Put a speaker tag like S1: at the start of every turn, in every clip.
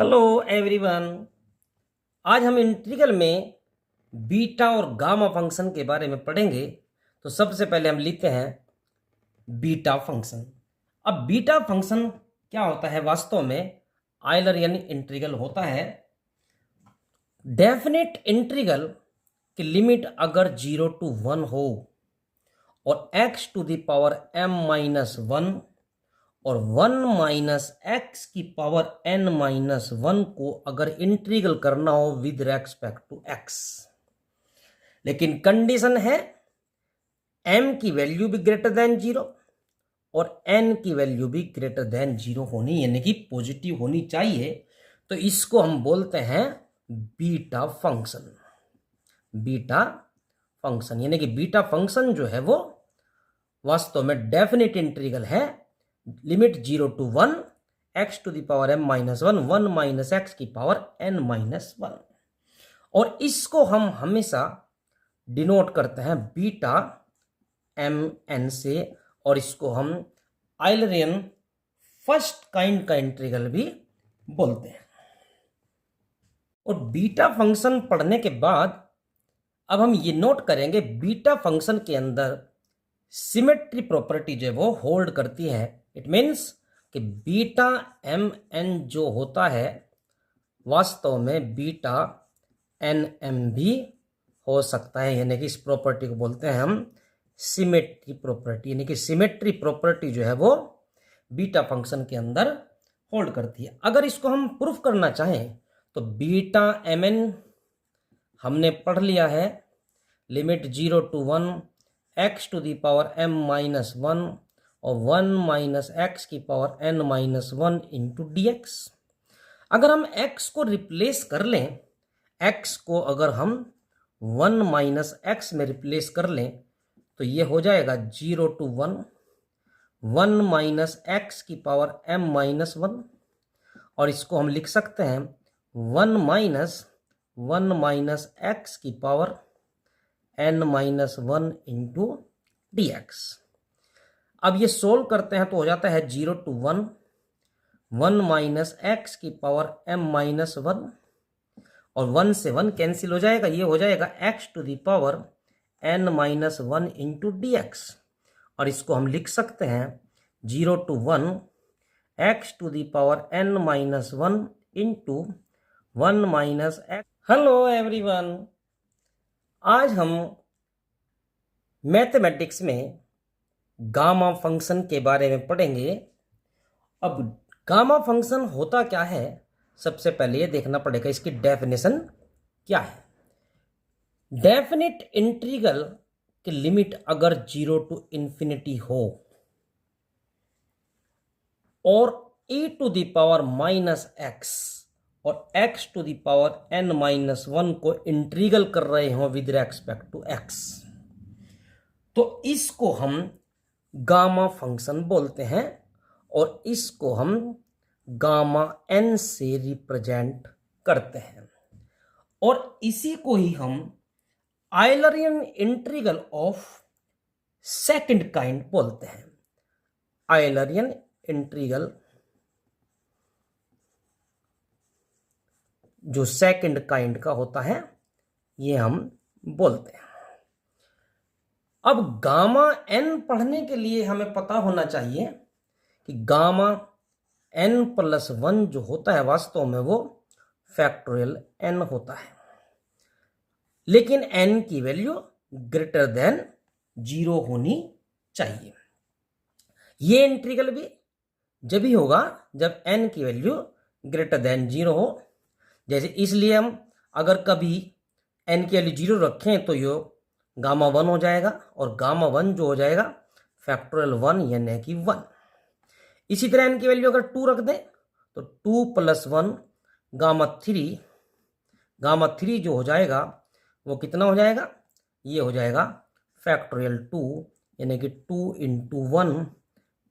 S1: Hello everyone. आज हम integral में बीटा और गामा फंक्शन के बारे में पढ़ेंगे। तो सबसे पहले हम लिखते हैं बीटा फंक्शन। अब बीटा फंक्शन क्या होता है? वास्तव में आयलरियन इंटीग्रल होता है। डेफिनेट इंटीग्रल की लिमिट अगर 0 to 1 हो और x to the power m-1 और 1 माइनस एक्स की पावर n-1 को अगर इंटीग्रल करना हो विद रेस्पेक्ट टू x, लेकिन कंडीशन है m की वैल्यू भी ग्रेटर देन 0 और n की वैल्यू भी ग्रेटर देन 0 होनी, यानी कि पॉजिटिव होनी चाहिए। तो इसको हम बोलते हैं बीटा फंक्शन। बीटा फंक्शन यानी कि बीटा फंक्शन जो है वो वास्तव में डेफिनेट इंटीग्रल है। Limit 0 to 1 x to the power m-1 1 minus x की पावर n-1, और इसको हम हमेशा डिनोट करते हैं बीटा mn से, और इसको हम आयलरियन फर्स्ट काइंड का इंटीग्रल भी बोलते हैं। और बीटा फंक्शन पढ़ने के बाद अब हम ये नोट करेंगे बीटा फंक्शन के अंदर सिमेट्री प्रॉपर्टी जो है वो होल्ड करती है। इट मीन्स कि बीटा एम एन जो होता है वास्तव में बीटा एन एम भी हो सकता है, यानी कि इस प्रॉपर्टी को बोलते हैं हम सिमेट्री प्रॉपर्टी। यानी कि सिमेट्री प्रॉपर्टी जो है वो बीटा फंक्शन के अंदर होल्ड करती है। अगर इसको हम प्रूफ करना चाहें तो बीटा एम एन हमने पढ़ लिया है। Limit 0 to 1 x to the power m-1 और 1 माइनस एक्स की power n-1 into d x. अगर हम x को रिप्लेस कर लें, x को अगर हम 1 माइनस एक्स में रिप्लेस कर लें तो ये हो जाएगा 0 to 1 1 माइनस एक्स की पावर m-1, और इसको हम लिख सकते हैं 1 माइनस एक्स की power n-1 into d x. अब ये सोल्व करते हैं तो हो जाता है 0 to 1 1 माइनस एक्स की पावर m-1, और 1 से 1 कैंसिल हो जाएगा, ये हो जाएगा x to the power n-1 into d x. और इसको हम लिख सकते हैं 0 to 1 x to the power n-1 into 1 minus x. Hello everyone, आज हम मैथमेटिक्स में गामा फंक्शन के बारे में पढ़ेंगे। अब गामा फंक्शन होता क्या है, सबसे पहले ये देखना पड़ेगा इसकी डेफिनेशन क्या है। डेफिनेट इंटीग्रल की लिमिट अगर 0 to इन्फिनिटी हो और e to the power minus x और x to the power n-1 को इंटीग्रल कर रहे हो विद रेस्पेक्ट टू x, तो इसको हम गामा फंक्शन बोलते हैं, और इसको हम गामा n से रिप्रेजेंट करते हैं। और इसी को ही हम आयलरियन इंटीग्रल ऑफ सेकंड काइंड बोलते हैं। आयलरियन इंटीग्रल जो सेकंड काइंड का होता है ये हम बोलते हैं। अब गामा n पढ़ने के लिए हमें पता होना चाहिए कि गामा n+1 जो होता है वास्तव में वो फैक्टोरियल n होता है, लेकिन n की वैल्यू ग्रेटर देन 0 होनी चाहिए। ये इंटीग्रल भी जब ही होगा जब n की वैल्यू ग्रेटर देन 0 हो। जैसे इसलिए हम अगर कभी n की वैल्यू 0 रखें तो ये गामा 1 हो जाएगा, और गामा 1 जो हो जाएगा फैक्टोरियल 1 यानी कि 1। इसी तरह n की वैल्यू अगर 2 रख दें तो 2 + 1 गामा 3 जो हो जाएगा वो कितना हो जाएगा? ये हो जाएगा फैक्टोरियल 2 यानी कि 2 इंटू 1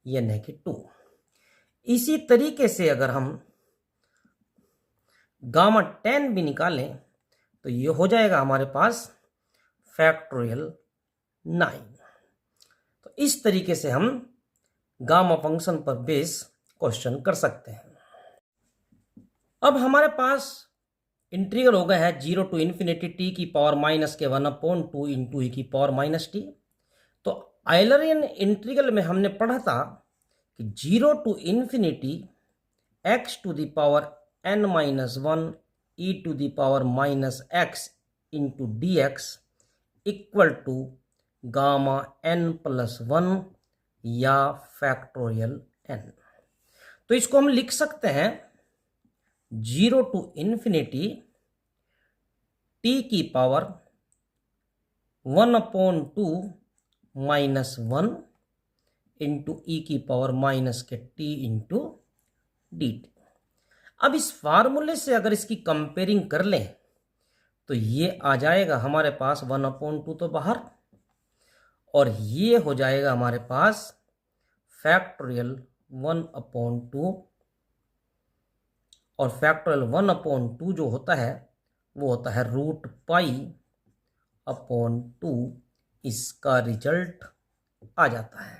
S1: यानी कि 2। इसी तरीके से अगर हम गामा 10 भी निकालें तो ये हो जाएगा हमारे पास फैक्टोरियल 9। तो इस तरीके से हम गामा फंक्शन पर बेस क्वेश्चन कर सकते हैं। अब हमारे पास इंटीग्रल हो गया है 0 टू इन्फिनिटी टी की पावर माइनस के 1/2 इंटू ई की पावर माइनस टी। तो आयलरियन इंटीग्रल में हमने पढ़ा था कि 0 to infinity x to the power n minus 1 e to the power minus x into d x equal to gamma n plus 1 या फैक्टोरियल n। तो इसको हम लिख सकते हैं 0 टू इन्फिनिटी टी की पावर 1/2 माइनस 1 इंटू ई की पावर माइनस के टी इंटू डी टी। अब इस फार्मूले से अगर इसकी कंपेयरिंग कर लें तो ये आ जाएगा हमारे पास 1/2 तो बाहर, और ये हो जाएगा हमारे पास फैक्टोरियल 1/2, और फैक्टोरियल 1/2 जो होता है वो होता है √π/2। इसका रिजल्ट आ जाता है।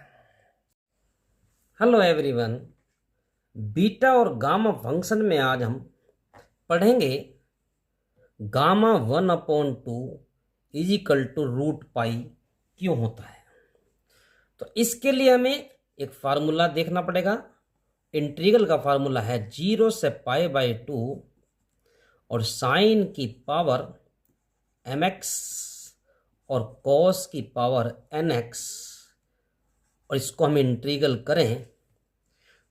S1: हेलो एवरीवन, बीटा और गामा फंक्शन में आज हम पढ़ेंगे गामा 1/2 इज इक्वल टू √π क्यों होता है। तो इसके लिए हमें एक फार्मूला देखना पड़ेगा। इंटीग्रल का फार्मूला है 0 से π/2 और साइन की पावर mx और कॉस की पावर nx, और इसको हम इंटीग्रल करें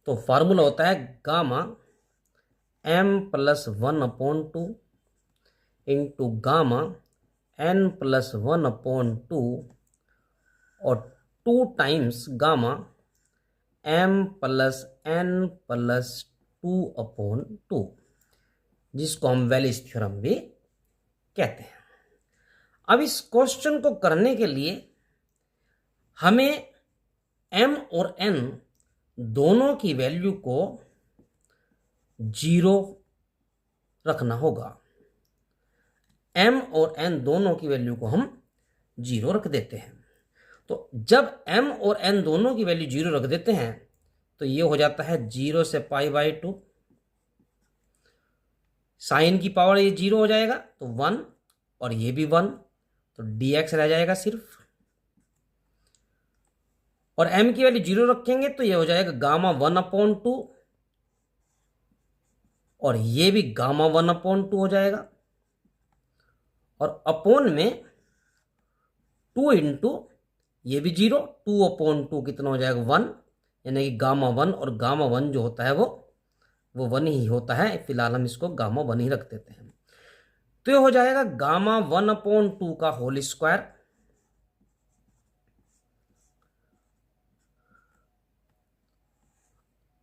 S1: तो फार्मूला होता है gamma m plus 1/2 into gamma n plus 1/2 और 2 times gamma m plus n plus 2/2, जिसको हम वेलिस थ्योरम भी कहते हैं। अब इस क्वेश्चन को करने के लिए हमें m और n दोनों की वैल्यू को 0 रखना होगा। m और n दोनों की वैल्यू को हम 0 रख देते हैं। तो जब m और n दोनों की वैल्यू 0 रख देते हैं तो ये हो जाता है 0 से π/2, साइन की पावर ये 0 हो जाएगा तो 1, और ये भी 1, तो dx रह जाएगा सिर्फ, और m की वैल्यू 0 रखेंगे तो ये हो जाएगा गामा 1/2, और ये भी गामा 1/2 हो जाएगा, और अपोन में 2 इंटू ये भी 0, 2/2 कितना हो जाएगा 1, यानी कि गामा 1, और गामा 1 जो होता है वो 1 ही होता है। फिलहाल हम इसको गामा 1 ही रख देते हैं। तो ये हो जाएगा गामा 1/2 का होल स्क्वायर,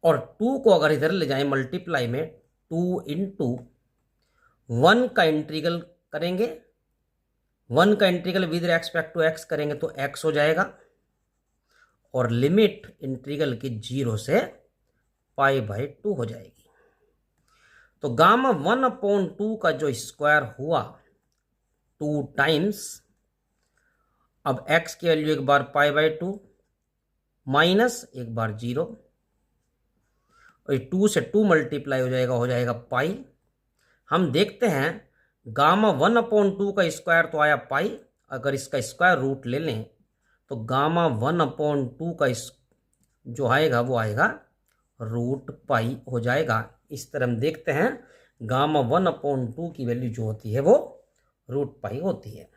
S1: और 2 को अगर इधर ले जाएं मल्टीप्लाई में 2 इंटू 1 का इंटीग्रल करेंगे, 1 का integral with respect to x करेंगे तो x हो जाएगा, और लिमिट इंटीग्रल की 0 से π/2 हो जाएगी। तो गामा 1/2 का जो स्क्वायर हुआ 2 टाइम्स, अब x की वैल्यू एक बार π/2 माइनस एक बार 0, और 2 से 2 मल्टीप्लाई हो जाएगा पाई। हम देखते हैं गामा 1/2 का स्क्वायर तो आया पाई, अगर इसका स्क्वायर रूट ले लें तो गामा 1/2 का जो आएगा वो आएगा √π हो जाएगा। इस तरह हम देखते हैं गामा 1/2 की वैल्यू जो होती है वो √π होती है।